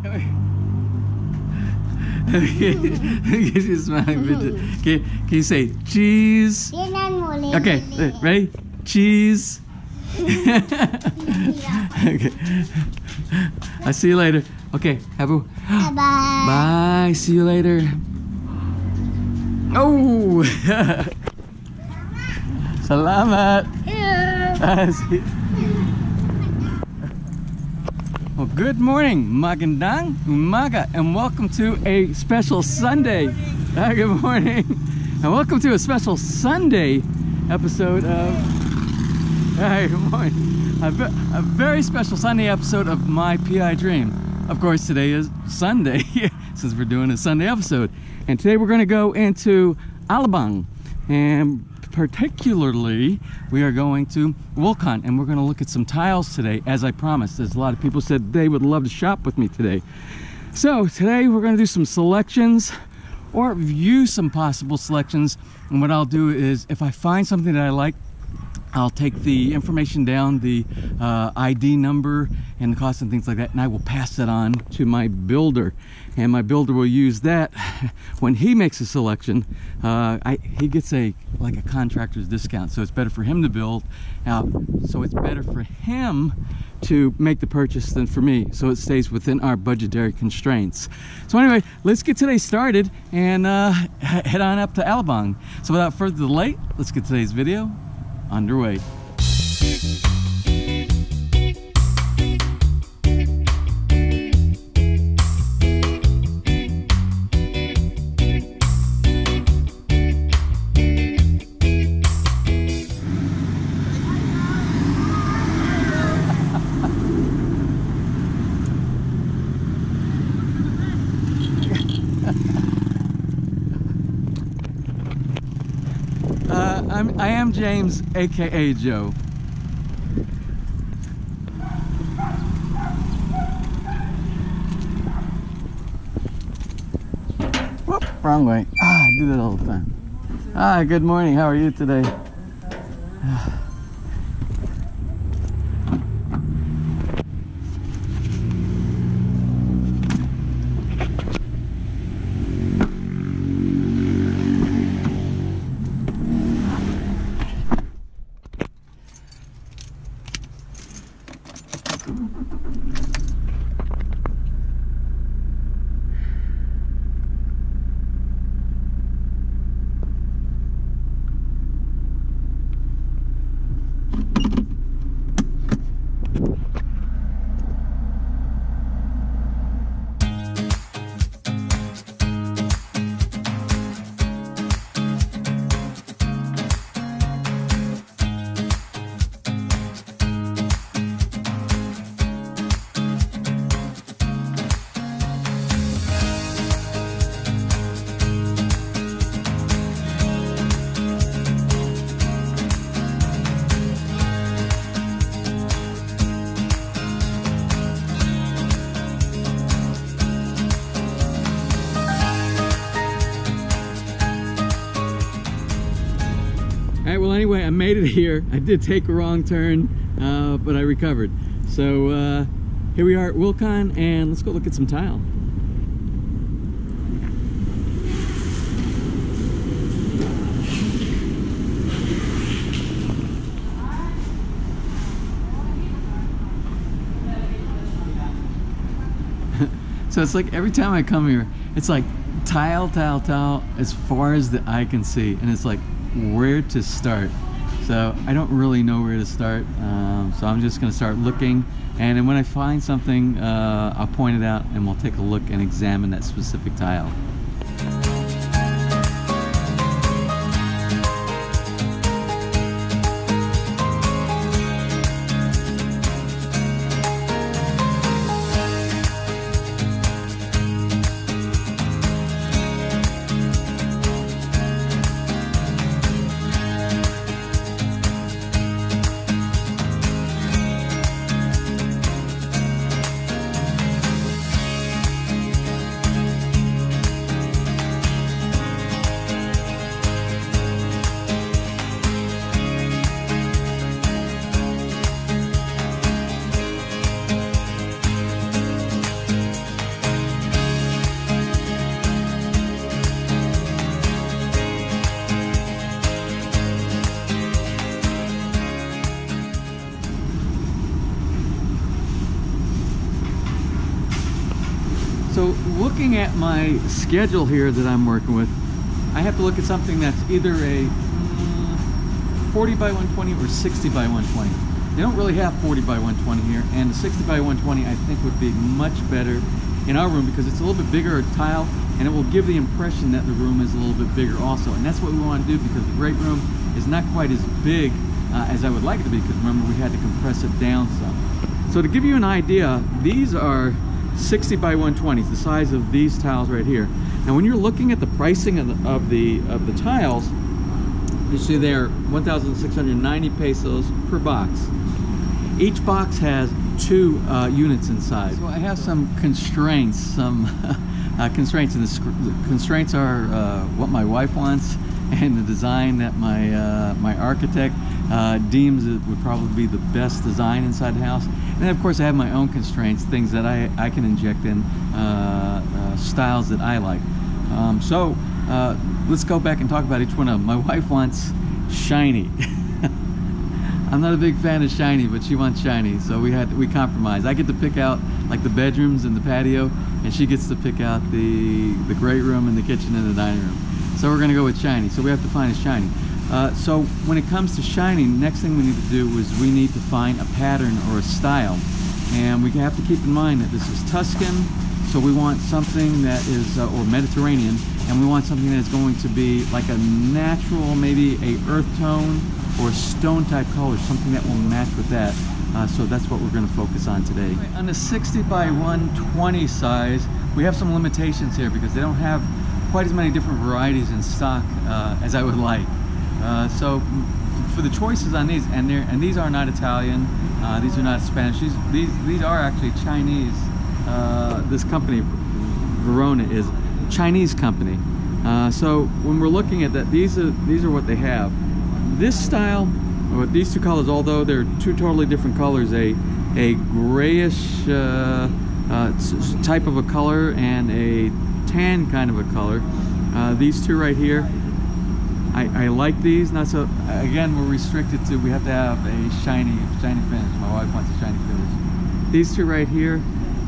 She's smiling. Can you say cheese? Okay, ready? Cheese. Okay. I'll see you later. Okay, have a Bye. bye. See you later. Oh, salamat. Well, good morning, magandang umaga, and welcome to a special Sunday. Good morning, and welcome to a special Sunday episode of. Good morning. A very special Sunday episode of My PI Dream. Of course, today is Sunday, since we're doing a Sunday episode. And today we're going to go into Alabang. And particularly, we are going to Wilcon. And we're going to look at some tiles today, as I promised. As a lot of people said they would love to shop with me today. So today we're going to do some selections, or view some possible selections. And what I'll do is, if I find something that I like, I'll take the information down, the ID number and the cost and things like that, and I will pass that on to my builder. And my builder will use that when he makes a selection. He gets like a contractor's discount, so it's better for him to build. So it's better for him to make the purchase than for me, so it stays within our budgetary constraints. So anyway, let's get today started and head on up to Alabang. So without further delay, let's get today's video underway. I am James, aka Joe. Whoop, wrong way. I do that all the time. Good morning. How are you today? Well, anyway, I made it here. I did take a wrong turn, but I recovered. So here we are at Wilcon, and let's go look at some tile. So it's like every time I come here, it's like tile, tile, tile, as far as the eye can see, and it's like, where to start. So I don't really know where to start, so I'm just going to start looking, and then when I find something, I'll point it out and we'll take a look and examine that specific tile. So looking at my schedule here that I'm working with, I have to look at something that's either a 40 by 120 or 60 by 120. They don't really have 40 by 120 here, and the 60 by 120 I think would be much better in our room because it's a little bit bigger tile, and it will give the impression that the room is a little bit bigger also. And that's what we want to do because the great room is not quite as big as I would like it to be, because remember we had to compress it down some. So to give you an idea, these are 60 by 120s, the size of these tiles right here. And when you're looking at the pricing of the tiles, you see they're 1,690 pesos per box. Each box has 2 units inside. So I have some constraints, constraints, and the constraints are what my wife wants and the design that my architect deems it would probably be the best design inside the house. And then of course I have my own constraints, things that I can inject in, styles that I like. So let's go back and talk about each one of them. My wife wants shiny. I'm not a big fan of shiny, but she wants shiny, so we compromise. I get to pick out like the bedrooms and the patio, and she gets to pick out the great room and the kitchen and the dining room. So we're gonna go with shiny. So we have to find a shiny. So when it comes to shiny, next thing we need to do is we need to find a pattern or a style, and we have to keep in mind that this is Tuscan. So we want something that is, or Mediterranean, and we want something that's going to be like a natural, maybe a earth tone or stone type color, something that will match with that. So that's what we're going to focus on today. On the 60 by 120 size, we have some limitations here because they don't have quite as many different varieties in stock as I would like. So for the choices on these, and these are not Italian, these are not Spanish, these are actually Chinese. This company, Verona, is a Chinese company. So when we're looking at that, these are what they have. This style, with these 2 colors, although they're 2 totally different colors, a grayish type of a color and a tan kind of a color. These 2 right here, I like these. Not so. Again, we're restricted to, we have to have a shiny finish. My wife wants a shiny finish. These 2 right here.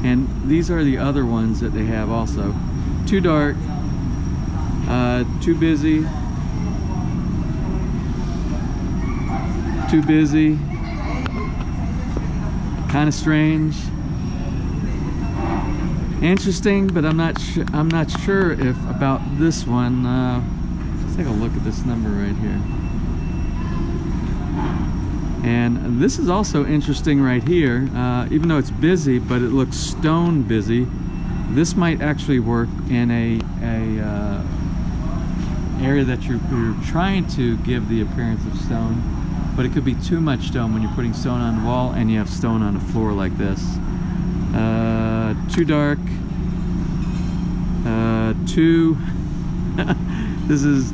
And these are the other ones that they have also. Too dark, too busy, kind of strange, interesting, but I'm not sure if about this one. Let's take a look at this number right here. And this is also interesting right here, even though it's busy, but it looks stone busy. This might actually work in a area that you're trying to give the appearance of stone, but it could be too much stone when you're putting stone on the wall and you have stone on the floor like this. Too dark, this is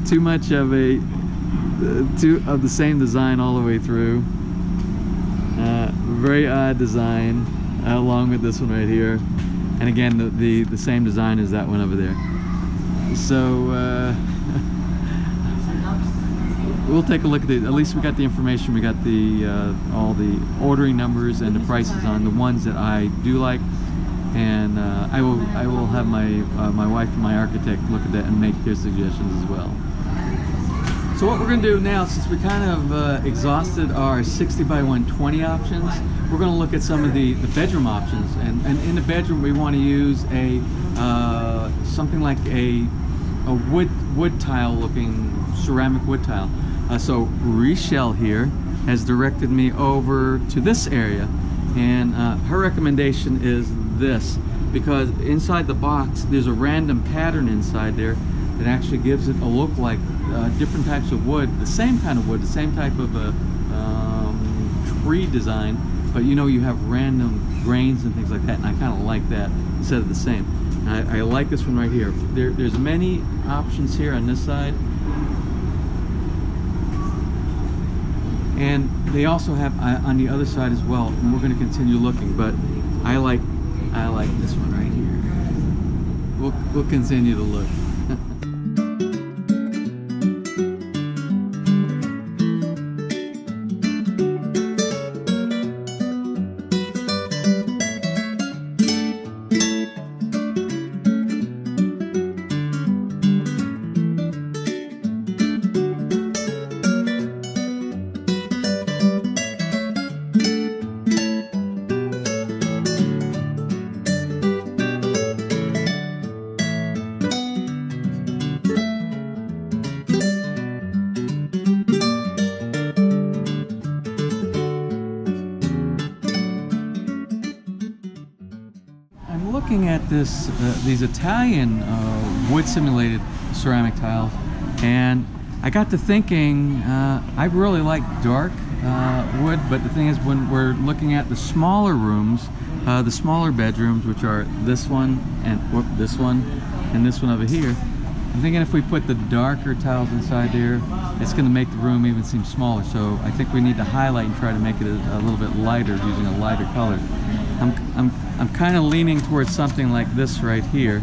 too much of the same design all the way through. Very odd design, along with this one right here, and again the same design as that one over there. So we'll take a look at it. At least we got the information. We got the all the ordering numbers and the prices on the ones that I do like, and I will have my wife and my architect look at that and make their suggestions as well. So what we're going to do now, since we kind of exhausted our 60 by 120 options, we're going to look at some of the bedroom options. And in the bedroom, we want to use a something like a wood tile looking, ceramic wood tile. So Richelle here has directed me over to this area, and her recommendation is this, because inside the box there's a random pattern inside there that actually gives it a look like different types of wood, the same kind of wood, the same type of a tree design, but you know, you have random grains and things like that, and I kind of like that instead of the same. I like this one right here. There's many options here on this side, and they also have on the other side as well, and we're going to continue looking, but I like this one right here. We'll continue to look. I'm looking at these Italian wood simulated ceramic tiles, and I got to thinking I really like dark wood, but the thing is, when we're looking at the smaller rooms, the smaller bedrooms, which are this one and this one and this one over here, I'm thinking if we put the darker tiles inside there, it's going to make the room even seem smaller. So I think we need to highlight and try to make it a little bit lighter using a lighter color. I'm kind of leaning towards something like this right here,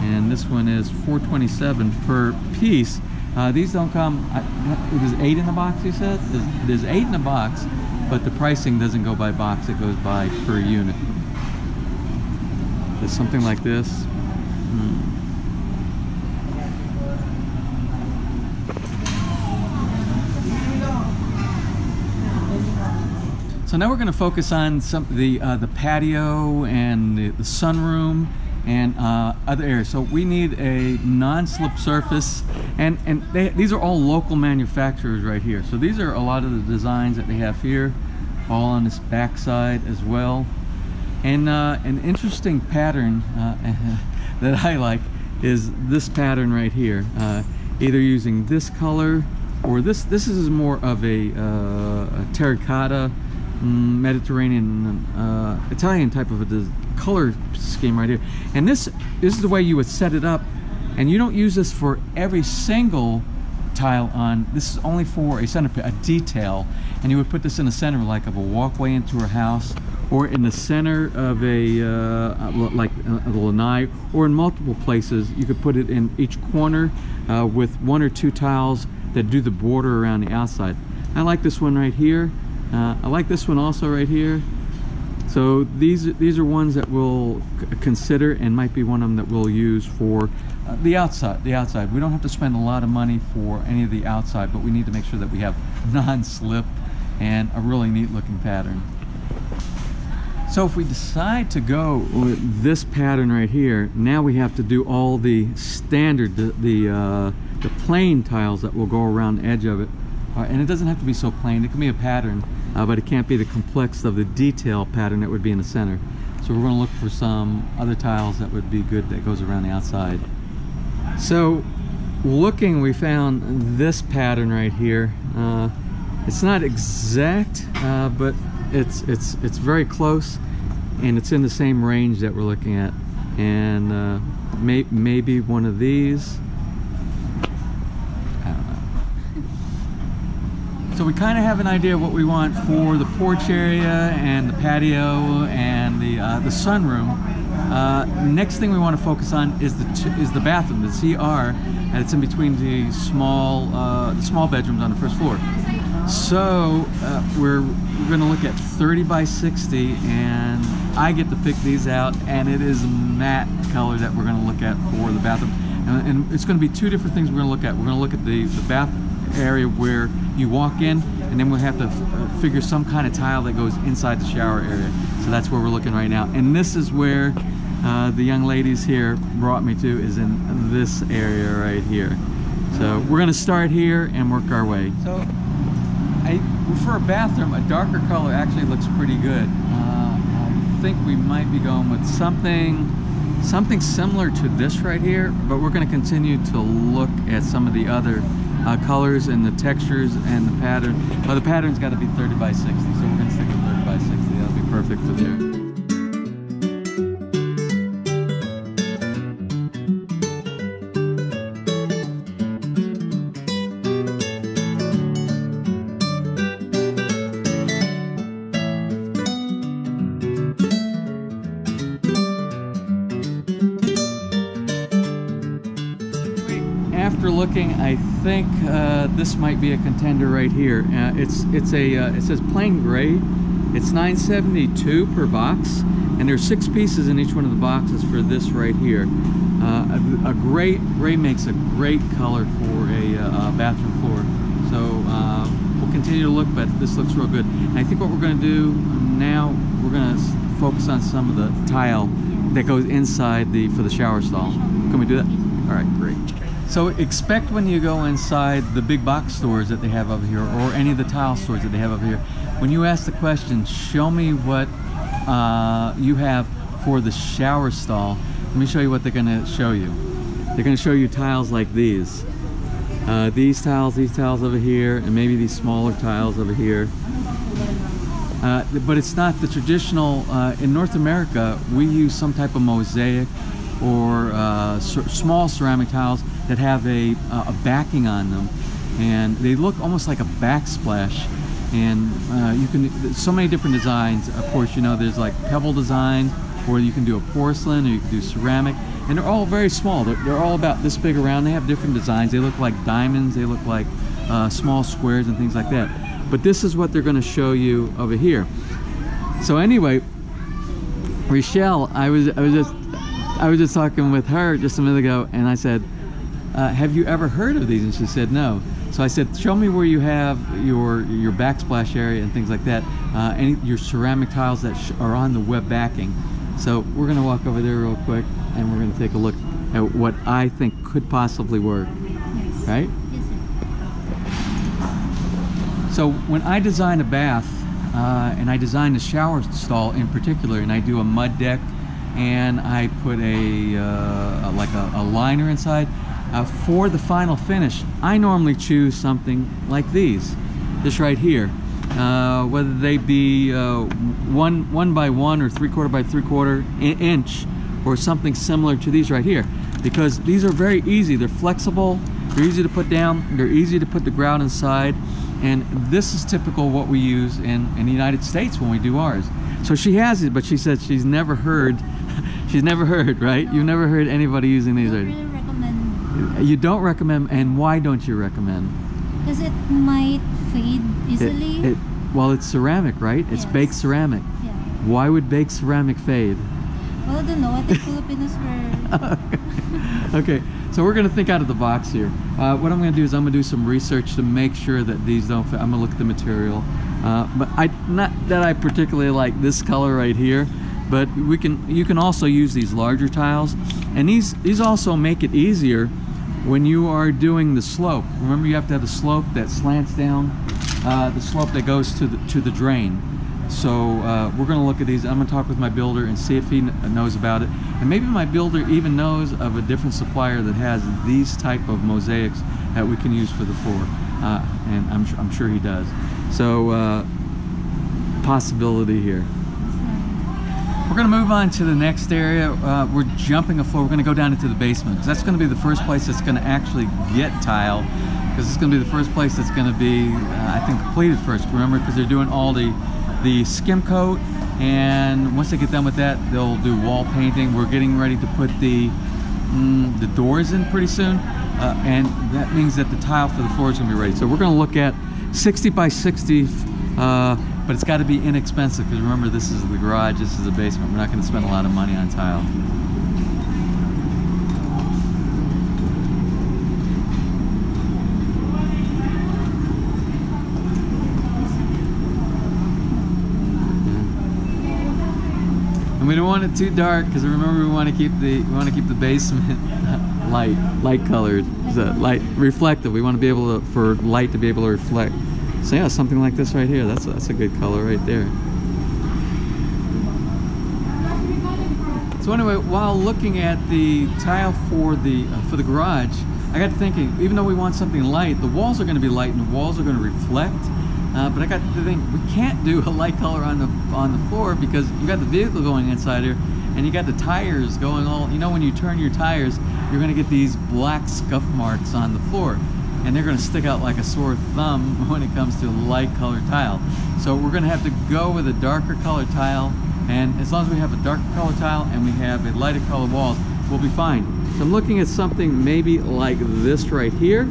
and this one is $4.27 per piece. These don't come. There's 8 in the box. You said there's 8 in the box, but the pricing doesn't go by box. It goes by per unit. There's something like this. So now we're going to focus on the patio and the sunroom and other areas. So we need a non-slip surface, and these are all local manufacturers right here. So these are a lot of the designs that they have here, all on this back side as well. And an interesting pattern that I like is this pattern right here, either using this color or this is more of a terracotta Mediterranean Italian type of a color scheme right here. And this is the way you would set it up, and you don't use this for every single tile on. This is only for a center, a detail, and you would put this in the center like of a walkway into a house, or in the center of a like a lanai, or in multiple places. You could put it in each corner with 1 or 2 tiles that do the border around the outside. I like this one right here. I like this one also right here. So these are ones that we'll consider, and might be one of them that we'll use for the outside. We don't have to spend a lot of money for any of the outside, but we need to make sure that we have non-slip and a really neat looking pattern. So if we decide to go with this pattern right here, now we have to do all the standard, the plain tiles that will go around the edge of it. And it doesn't have to be so plain. It can be a pattern, but it can't be the complex of the detail pattern that would be in the center. So we're going to look for some other tiles that would be good that goes around the outside. So looking, we found this pattern right here. It's not exact, but it's very close, and it's in the same range that we're looking at. And maybe one of these. So we kind of have an idea of what we want for the porch area and the patio and the sunroom. Next thing we want to focus on is the bathroom, the CR, and it's in between the small bedrooms on the first floor. So we're going to look at 30 by 60, and I get to pick these out, and it is matte color that we're going to look at for the bathroom. And it's going to be 2 different things we're going to look at. We're going to look at the bath area where you walk in, and then we'll have to figure some kind of tile that goes inside the shower area. So that's where we're looking right now, and this is where the young ladies here brought me to, is in this area right here. So we're going to start here and work our way. So for a bathroom, a darker color actually looks pretty good. I think we might be going with something similar to this right here, but we're going to continue to look at some of the other colors and the textures and the pattern. Well, the pattern's got to be 30 by 60, so we're going to stick with 30 by 60. That'll be perfect for there. After looking, I think this might be a contender right here. It says plain gray. It's $9.72 per box, and there's 6 pieces in each one of the boxes for this right here. A gray makes a great color for a bathroom floor. So we'll continue to look, but this looks real good. And I think what we're going to do now, we're going to focus on some of the tile that goes inside for the shower stall. Can we do that? All right, great. So expect when you go inside the big box stores that they have over here, or any of the tile stores that they have over here, when you ask the question, show me what you have for the shower stall. Let me show you what they're going to show you. They're going to show you tiles like these. These tiles over here, and maybe these smaller tiles over here. But it's not the traditional. In North America, we use some type of mosaic or small ceramic tiles that have a backing on them, and they look almost like a backsplash. And you can, so many different designs. Of course, you know, there's like pebble design, or you can do a porcelain, or you can do ceramic, and they're all very small. They're all about this big around. They have different designs. They look like diamonds. They look like small squares and things like that. But this is what they're going to show you over here. So anyway, Rochelle, I was just talking with her just a minute ago, and I said, have you ever heard of these? And she said no. So I said, show me where you have your backsplash area and things like that, your ceramic tiles that are on the web backing. So we're going to walk over there real quick, and we're going to take a look at what I think could possibly work. Yes. Right? Yes, sir. So when I design a bath, and I design a shower stall in particular, and I do a mud deck, and I put like a liner inside, for the final finish, I normally choose something like these, this right here. Whether they be 1 by 1 or 3/4 by 3/4 inch, or something similar to these right here, because these are very easy. They're flexible, they're easy to put down, they're easy to put the grout inside, and this is typical what we use in the United States when we do ours. So she has it, but she said she's never heard, right? You've never heard anybody using these, right? I don't really recommend. You don't recommend, and why don't you recommend? Because it might fade easily. Well, it's ceramic, right? It's Yes. baked ceramic. Yeah. Why would baked ceramic fade? Well, I don't know. I think Filipinos were. Okay, so we're going to think out of the box here. What I'm going to do is I'm going to do some research to make sure that these don't fit. I'm going to look at the material. But not that I particularly like this color right here, but you can also use these larger tiles, and these also make it easier when you are doing the slope. Remember, you have to have the slope that slants down, the slope that goes to the drain. So we're going to look at these. I'm going to talk with my builder and see if he knows about it, and maybe my builder even knows of a different supplier that has these type of mosaics that we can use for the floor, and I'm sure he does. So possibility here. We're going to move on to the next area. We're jumping a floor. We're going to go down into the basement, because that's going to be the first place that's going to actually get tile, because it's going to be the first place that's going to be, I think, completed first. Remember, because they're doing all the skim coat, and once they get done with that, they'll do wall painting. We're getting ready to put the doors in pretty soon, and that means that the tile for the floor is going to be ready. So we're going to look at 60 by 60. But it's got to be inexpensive, because remember, this is the garage, this is the basement. We're not going to spend a lot of money on tile. And we don't want it too dark, because remember, we want to keep the basement light colored, light reflective. We want to be able to, for light to be able to reflect. So yeah, something like this right here. That's a good color right there. So anyway, while looking at the tile for the garage, I got to thinking, even though we want something light, the walls are going to be light and the walls are going to reflect. But I got to think, we can't do a light color on the floor, because you got the vehicle going inside here, and you got the tires going all. You know, when you turn your tires, you're going to get these black scuff marks on the floor, and they're going to stick out like a sore thumb when it comes to light colored tile. So we're going to have to go with a darker colored tile, and as long as we have a darker colored tile and we have a lighter colored walls, we'll be fine. So I'm looking at something maybe like this right here,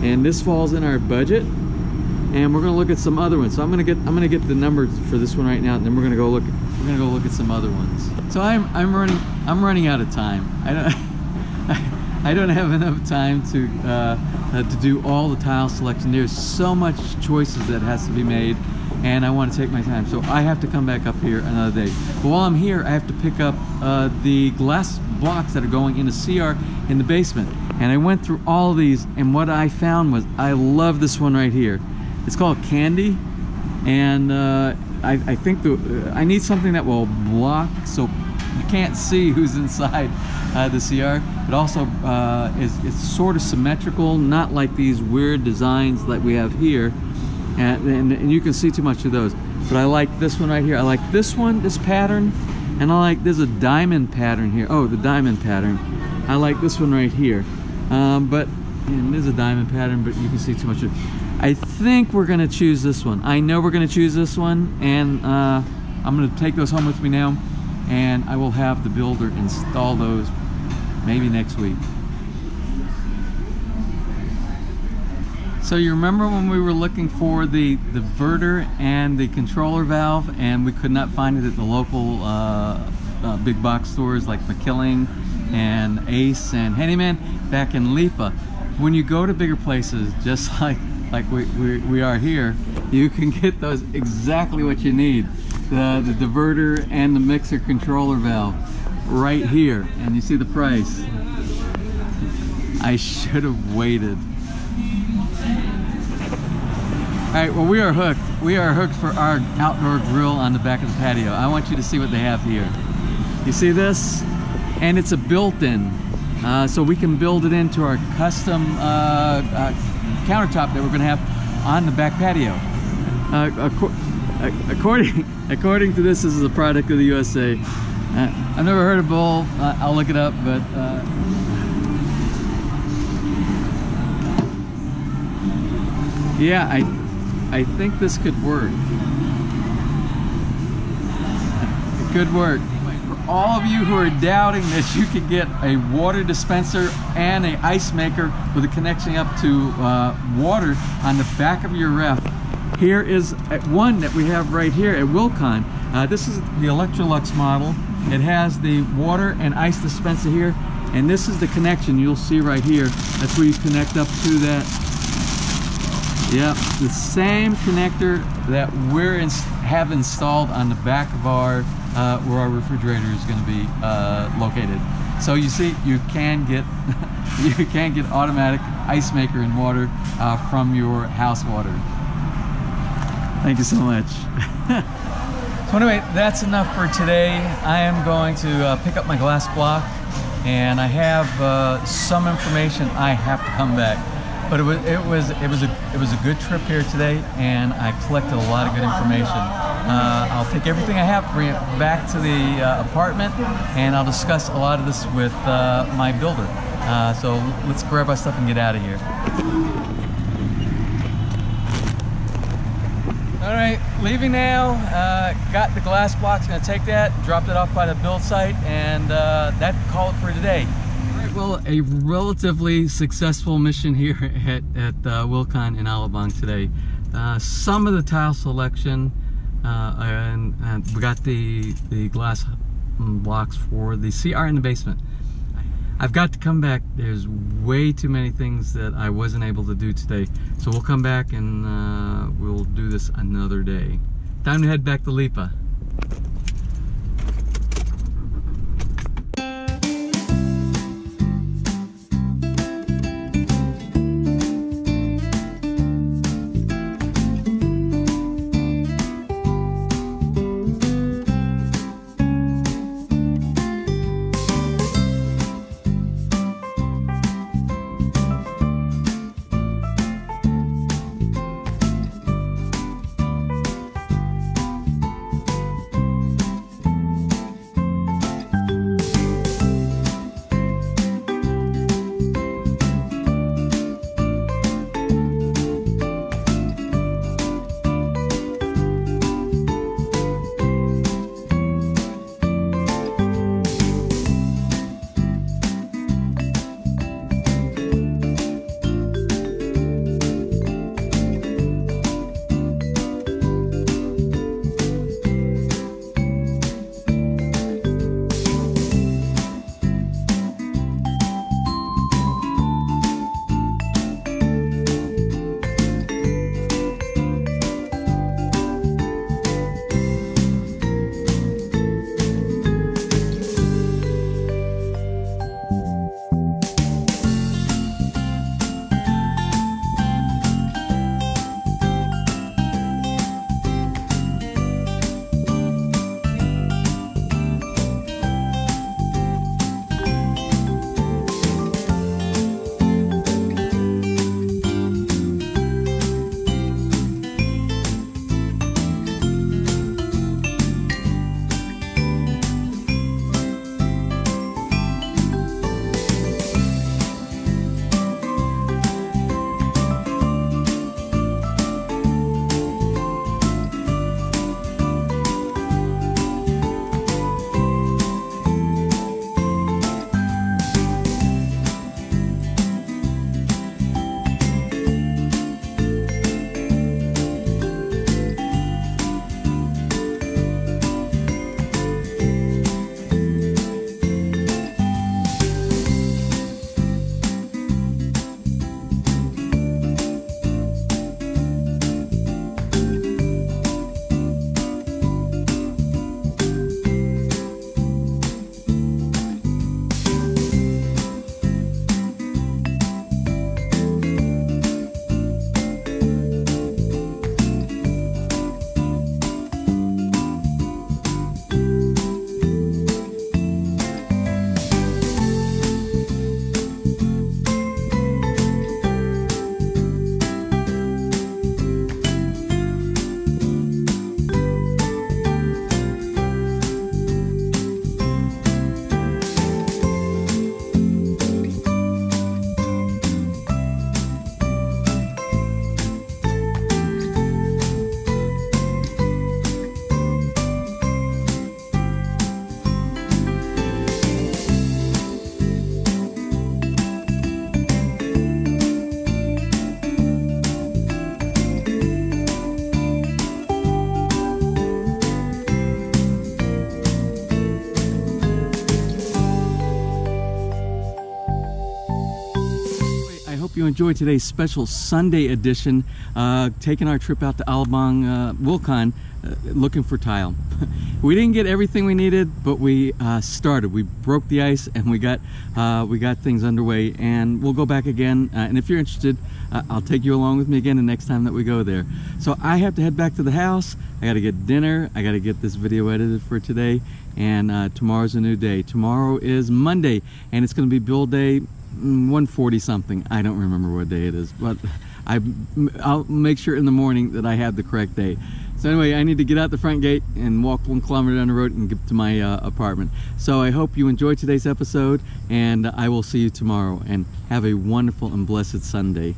and this falls in our budget, and we're going to look at some other ones. So I'm going to get the numbers for this one right now, and then we're going to go look at some other ones. So I'm running out of time. I don't have enough time to do all the tile selection. There's so much choices that has to be made, and I want to take my time. So I have to come back up here another day. But while I'm here, I have to pick up the glass blocks that are going into CR in the basement. And I went through all of these, and what I found was, I love this one right here. It's called Candy, and I think I need something that will block so you can't see who's inside the CR, but also it's sort of symmetrical, not like these weird designs that we have here, and you can see too much of those. But I like this one right here. I like this one, this pattern, and I like, there's a diamond pattern here. Oh, the diamond pattern. I like this one right here. And there's a diamond pattern, but you can see too much of it. I think we're gonna choose this one. I know we're gonna choose this one, and I'm gonna take those home with me now, and I will have the builder install those maybe next week. So you remember when we were looking for the verter and the controller valve, and we could not find it at the local big box stores like McKilling and Ace and Handyman back in Lipa? When you go to bigger places, just like we are here, you can get those exactly what you need. The diverter and the mixer controller valve right here, and you see the price. I should have waited. Alright, well, we are hooked. We are hooked for our outdoor grill on the back of the patio. I want you to see what they have here. You see this? And it's a built-in. So we can build it into our custom countertop that we're going to have on the back patio. According to this is a product of the USA. I've never heard of Bull. I'll look it up, but yeah, I think this could work. It could work. For all of you who are doubting that you could get a water dispenser and an ice maker with a connection up to water on the back of your ref, here is one that we have right here at Wilcon. This is the Electrolux model. It has the water and ice dispenser here, and this is the connection you'll see right here. That's where you connect up to that. Yep, the same connector that we have installed on the back of our where our refrigerator is going to be located. So you see, you can get automatic ice maker and water from your house water. Thank you so much. So anyway, that's enough for today. I am going to pick up my glass block, and I have some information. I have to come back. But it was a good trip here today, and I collected a lot of good information. I'll take everything I have, bring it back to the apartment, and I'll discuss a lot of this with my builder. So let's grab our stuff and get out of here. All right, leaving now. Got the glass blocks. Gonna take that, drop it off by the build site, and that call it for today. Well, a relatively successful mission here at Wilcon in Alabang today. Some of the tile selection, and we got the glass blocks for the CR in the basement. I've got to come back. There's way too many things that I wasn't able to do today. So we'll come back and we'll do this another day. Time to head back to Lipa. you enjoyed today's special Sunday edition, taking our trip out to Alabang, Wilcon, looking for tile. We didn't get everything we needed, but we started. We broke the ice and we got things underway, and we'll go back again. And if you're interested, I'll take you along with me again the next time that we go there. So I have to head back to the house. I got to get dinner. I got to get this video edited for today, and tomorrow's a new day. Tomorrow is Monday, and it's going to be build day 140 something. I don't remember what day it is, but I'll make sure in the morning that I have the correct day. So anyway, I need to get out the front gate and walk 1 kilometer down the road and get to my apartment. So I hope you enjoyed today's episode, and I will see you tomorrow, and have a wonderful and blessed Sunday.